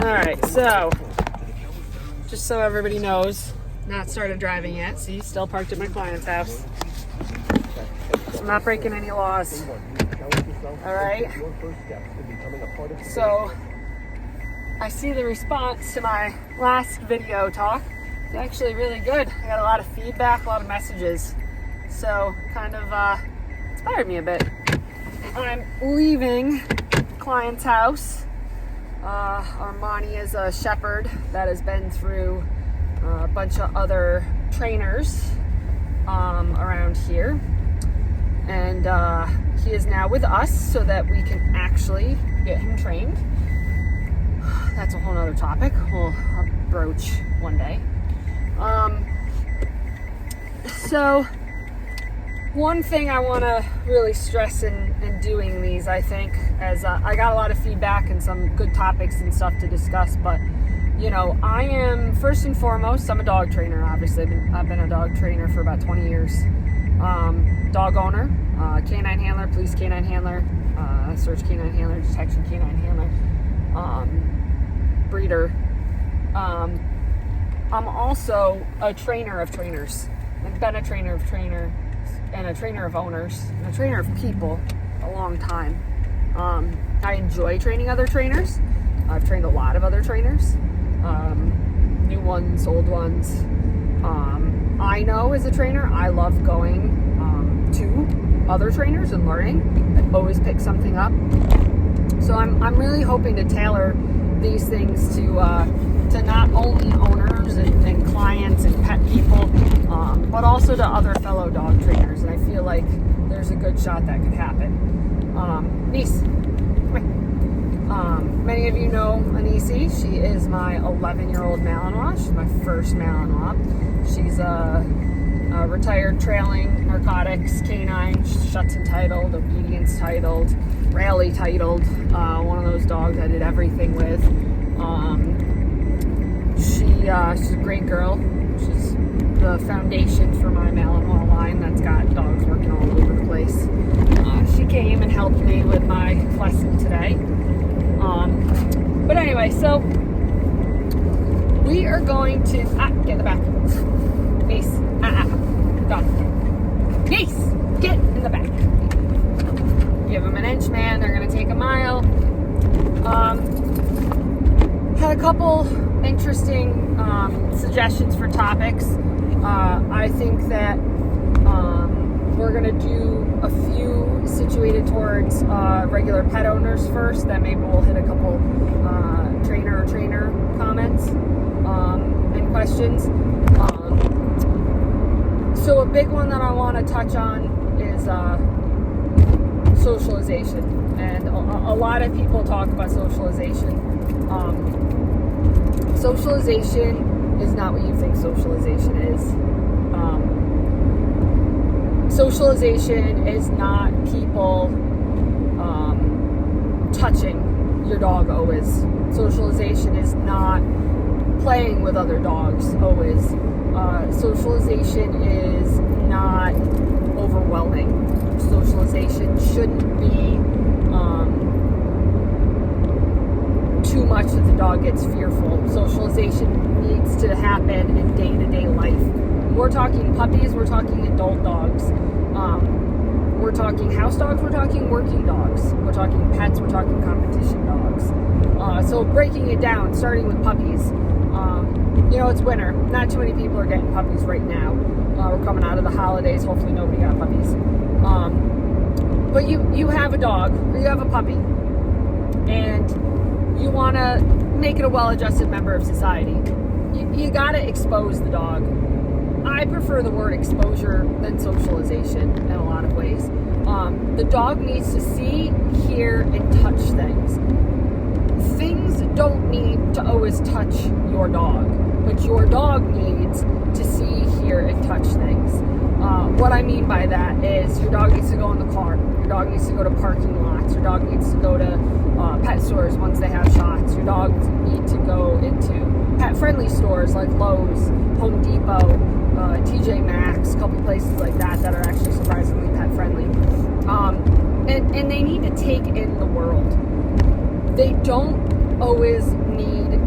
Alright, so just so everybody knows, not started driving yet. See, still parked at my client's house. I'm not breaking any laws. Alright? So I see the response to my last video talk. It's actually really good. I got a lot of feedback, a lot of messages. So kind of inspired me a bit. I'm leaving client's house. Armani is a shepherd that has been through a bunch of other trainers around here. And he is now with us so that we can actually get him trained. That's a whole nother topic I'll broach one day. So one thing I want to really stress in doing these, I think, as I got a lot of feedback and some good topics and stuff to discuss, but you know, I am first and foremost, I'm a dog trainer. Obviously, I've been a dog trainer for about 20 years. Dog owner, canine handler, police canine handler, search canine handler, detection canine handler, breeder. I'm also a trainer of trainers. I've been a trainer of trainers and a trainer of owners and a trainer of people a long time. I enjoy training other trainers. I've trained a lot of other trainers, new ones, old ones. I know as a trainer, I love going to other trainers and learning. I always pick something up. So I'm really hoping to tailor these things to not only owners and clients and pet people, but also to other fellow dog trainers. And I feel like there's a good shot that could happen. Niece, come here. Many of you know Anisi. She is my 11-year-old Malinois. She's my first Malinois. She's a retired trailing narcotics canine, shuts entitled, obedience titled, rally titled, one of those dogs I did everything with. She's a great girl. She's the foundation for my Malinois line that's got dogs working all over the place. She came and helped me with my lesson today. But anyway, so we are going to get in the back. Niece, done. Niece, get in the back. Give them an inch, man. They're gonna take a mile. Had a couple interesting suggestions for topics. I think that we're gonna do a few situated towards regular pet owners first. Then maybe we'll hit a couple trainer comments and questions. So a big one that I want to touch on is socialization, and a lot of people talk about socialization. Socialization is not what you think socialization is. Socialization is not people touching your dog always. Socialization is not playing with other dogs always. Socialization is not overwhelming. Socialization shouldn't be too much that the dog gets fearful. Socialization needs to happen in day-to-day life. We're talking puppies, we're talking adult dogs. We're talking house dogs, we're talking working dogs. We're talking pets, we're talking competition dogs. So breaking it down, starting with puppies. You know, it's winter. Not too many people are getting puppies right now. We're coming out of the holidays. Hopefully nobody got puppies. But you have a dog, or you have a puppy, and you want to make it a well-adjusted member of society. You got to expose the dog. I prefer the word exposure than socialization in a lot of ways. The dog needs to see, hear, and touch things. Things don't need to always touch your dog, but your dog needs to see, hear, and touch things. What I mean by that is your dog needs to go in the car, your dog needs to go to parking lots, your dog needs to go to pet stores once they have shots, your dogs need to go into pet-friendly stores like Lowe's, Home Depot, TJ Maxx, a couple places like that that are actually surprisingly pet-friendly. And they need to take in the world. They don't always need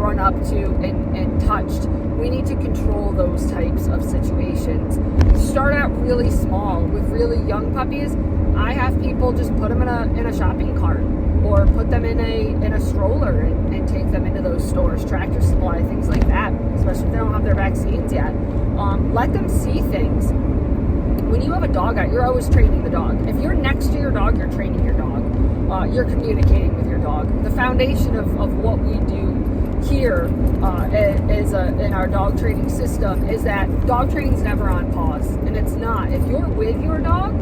run up to and touched. We need to control those types of situations. Start out really small. With really young puppies, I have people just put them in a shopping cart, or put them in a stroller and take them into those stores, Tractor Supply, things like that, especially if they don't have their vaccines yet. Let them see things. When you have a dog out, you're always training the dog. If you're next to your dog, you're training your dog. You're communicating with your dog. The foundation of what we do here in our dog training system is that dog training is never on pause, and it's not. If you're with your dog,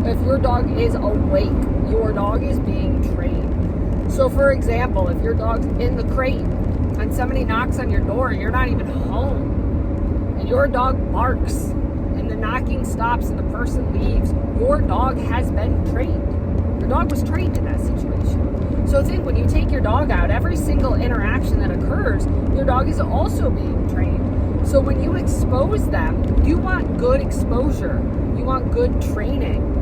if your dog is awake, your dog is being trained. So for example, if your dog's in the crate and somebody knocks on your door and you're not even home, and your dog barks and the knocking stops and the person leaves, your dog has been trained. Your dog was trained in that situation. So think, when you take your dog out, every single interaction that occurs, your dog is also being trained. So when you expose them, you want good exposure. You want good training.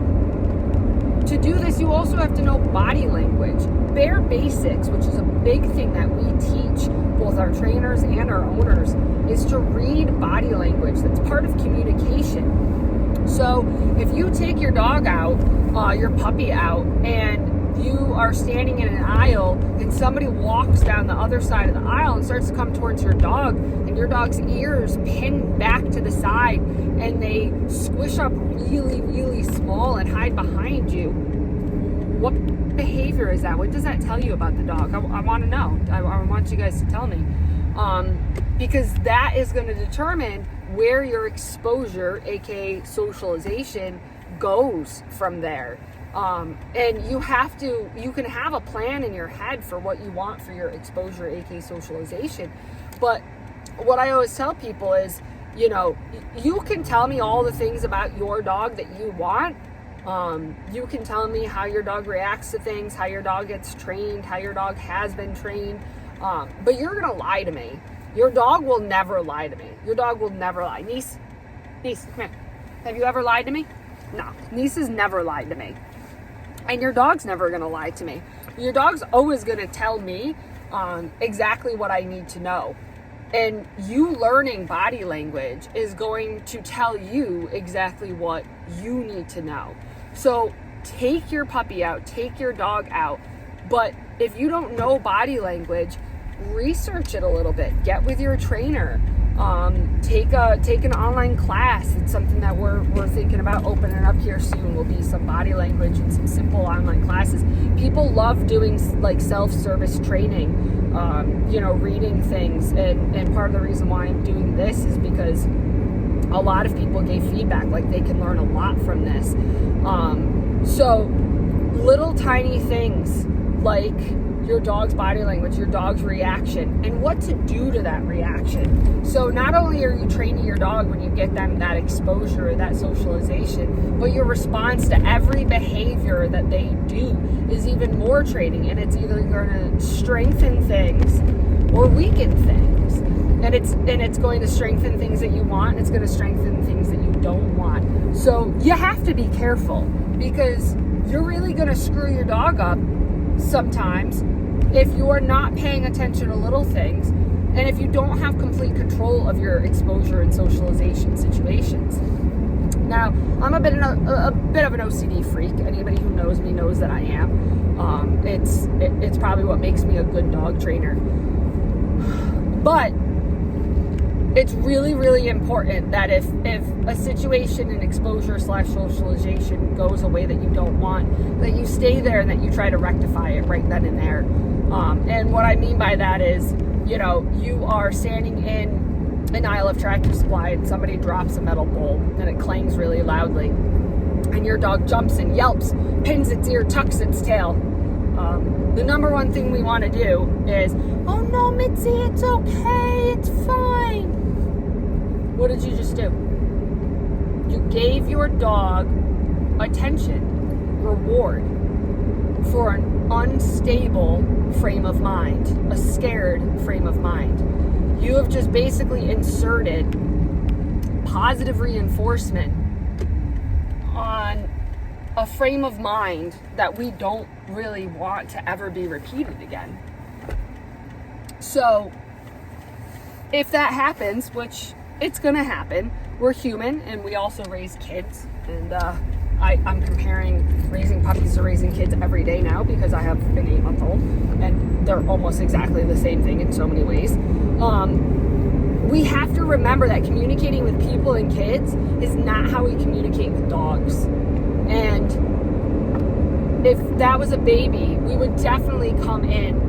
To do this, you also have to know body language. Bare basics, which is a big thing that we teach both our trainers and our owners, is to read body language. That's part of communication. So if you take your dog out, your puppy out, and you are standing in an aisle and somebody walks down the other side of the aisle and starts to come towards your dog, and your dog's ears pin back to the side and they squish up really, really small and hide behind you, what behavior is that? What does that tell you about the dog? I want to know. I want you guys to tell me. Because that is going to determine where your exposure, aka socialization, goes from there. And you can have a plan in your head for what you want for your exposure, aka socialization. But what I always tell people is, you can tell me all the things about your dog that you want. You can tell me how your dog reacts to things, how your dog gets trained, how your dog has been trained. But you're going to lie to me. Your dog will never lie to me. Your dog will never lie. Niece, come here. Have you ever lied to me? No. Niece has never lied to me. And your dog's never going to lie to me. Your dog's always going to tell me exactly what I need to know. And you learning body language is going to tell you exactly what you need to know. So take your puppy out, take your dog out. But if you don't know body language, research it a little bit. Get with your trainer. Take an online class. It's something that we're thinking about opening up here soon. Will be some body language and some simple online classes. People love doing like self-service training, reading things, and part of the reason why I'm doing this is because a lot of people gave feedback like they can learn a lot from this. So little tiny things like your dog's body language, your dog's reaction, and what to do to that reaction. So not only are you training your dog when you get them that exposure or that socialization, but your response to every behavior that they do is even more training, and it's either going to strengthen things or weaken things. And it's going to strengthen things that you want, and it's going to strengthen things that you don't want. So you have to be careful, because you're really going to screw your dog up sometimes if you're not paying attention to little things, and if you don't have complete control of your exposure and socialization situations. Now, I'm a bit of an OCD freak. Anybody who knows me knows that I am. It's probably what makes me a good dog trainer. But it's really, really important that if a situation in exposure / socialization goes a way that you don't want, that you stay there and that you try to rectify it right then and there. And what I mean by that is, you are standing in an aisle of Tractor Supply and somebody drops a metal bowl and it clangs really loudly. And your dog jumps and yelps, pins its ear, tucks its tail. The number one thing we want to do is, oh no, Mitzi, it's okay, it's fine. What did you just do? You gave your dog attention, reward, for an unstable frame of mind, a scared frame of mind. You have just basically inserted positive reinforcement on a frame of mind that we don't really want to ever be repeated again. So if that happens, which it's gonna happen, we're human and we also raise kids. And I'm comparing raising puppies to raising kids every day now because I have an 8-month-old and they're almost exactly the same thing in so many ways. We have to remember that communicating with people and kids is not how we communicate with dogs. And if that was a baby, we would definitely come in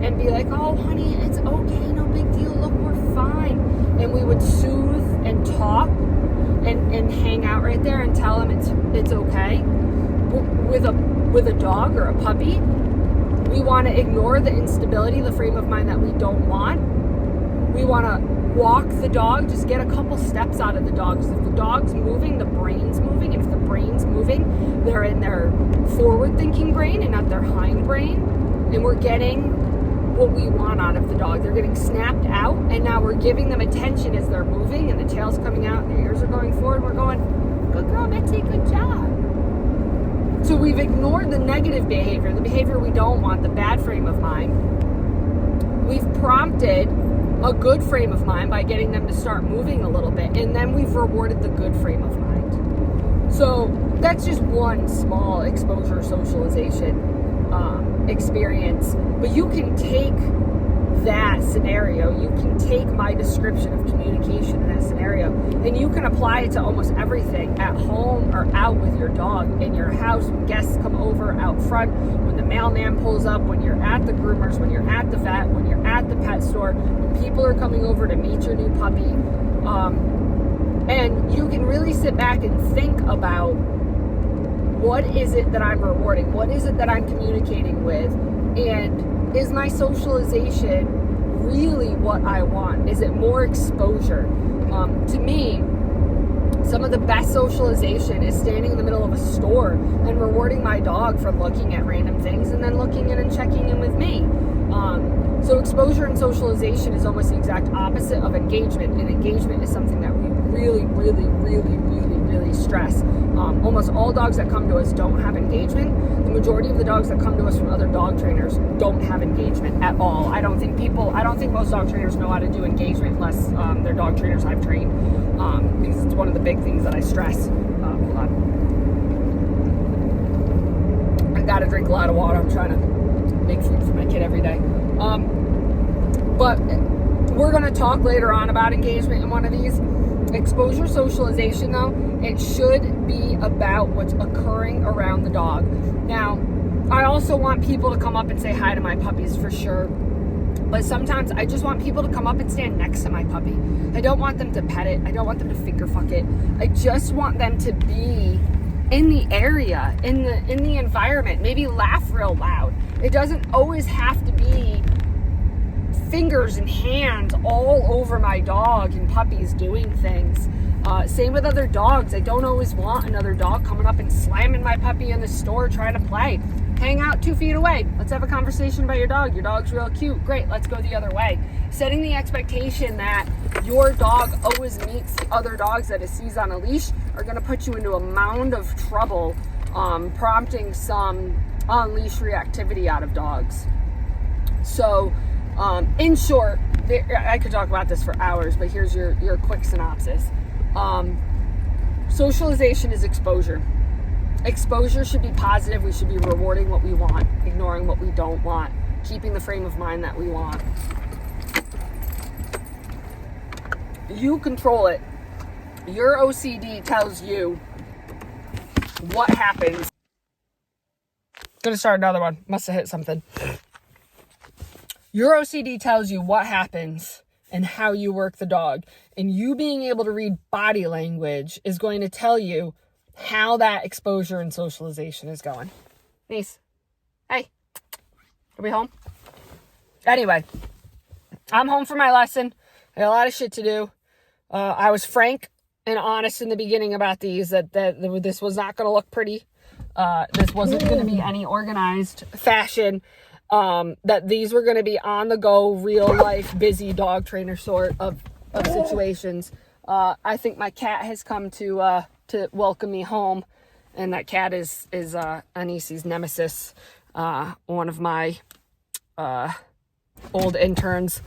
and be like, oh, honey, it's okay, no big deal, look, we're fine. And we would soothe and talk and hang out right there and tell them it's okay. With a dog or a puppy, we want to ignore the instability, the frame of mind that we don't want. We want to walk the dog, just get a couple steps out of the dog. Because if the dog's moving, the brain's moving. And if the brain's moving, they're in their forward-thinking brain and not their hind brain. And we're getting what we want out of the dog. They're getting snapped out, and now we're giving them attention as they're moving, and the tail's coming out, and the ears are going forward. We're going, good girl, Betsy, good job. So we've ignored the negative behavior, the behavior we don't want, the bad frame of mind. We've prompted a good frame of mind by getting them to start moving a little bit, and then we've rewarded the good frame of mind. So that's just one small exposure socialization experience, but you can take that scenario, you can take my description of communication in that scenario, and you can apply it to almost everything at home or out with your dog, in your house, when guests come over, out front, when the mailman pulls up, when you're at the groomers, when you're at the vet, when you're at the pet store, when people are coming over to meet your new puppy. And you can really sit back and think about, what is it that I'm rewarding? What is it that I'm communicating with? And is my socialization really what I want? Is it more exposure? To me, some of the best socialization is standing in the middle of a store and rewarding my dog from looking at random things and then looking in and checking in with me. So exposure and socialization is almost the exact opposite of engagement, and engagement is something that we really, really, really, really, really stress. Almost all dogs that come to us don't have engagement. The majority of the dogs that come to us from other dog trainers don't have engagement at all. I don't think most dog trainers know how to do engagement unless they're dog trainers I've trained, because it's one of the big things that I stress. Hold on. I gotta drink a lot of water. I'm trying to make food for my kid every day. But we're going to talk later on about engagement in one of these. Exposure socialization, though, it should be about what's occurring around the dog. Now, I also want people to come up and say hi to my puppies for sure. But sometimes I just want people to come up and stand next to my puppy. I don't want them to pet it. I don't want them to finger fuck it. I just want them to be in the area, in the environment, maybe laugh real loud. It doesn't always have to be fingers and hands all over my dog and puppies doing things. Same with other dogs. I don't always want another dog coming up and slamming my puppy in the store trying to play. Hang out 2 feet away. Let's have a conversation about your dog. Your dog's real cute. Great, let's go the other way. Setting the expectation that your dog always meets the other dogs that it sees on a leash are going to put you into a mound of trouble, prompting some on-leash reactivity out of dogs. So, in short, I could talk about this for hours, but here's your quick synopsis. Socialization is exposure. Exposure should be positive. We should be rewarding what we want, ignoring what we don't want, keeping the frame of mind that we want. You control it. Your OCD tells you what happens. Gonna start another one. Must have hit something. Your OCD tells you what happens and how you work the dog. And you being able to read body language is going to tell you how that exposure and socialization is going. Niece, hey, are we home? Anyway, I'm home for my lesson. I got a lot of shit to do. I was frank and honest in the beginning about these, that this was not going to look pretty. This wasn't going to be any organized fashion. That these were going to be on the go, real life, busy dog trainer sort of situations. I think my cat has come to welcome me home, and that cat is Anisi's nemesis. One of my old interns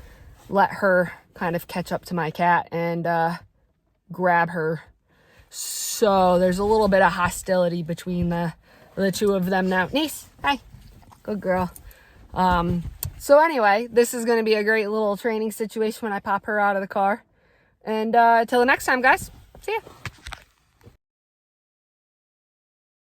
let her kind of catch up to my cat and grab her. So there's a little bit of hostility between the two of them now. Niece, hi. Good girl. So anyway, this is going to be a great little training situation when I pop her out of the car. And till the next time, guys. See ya.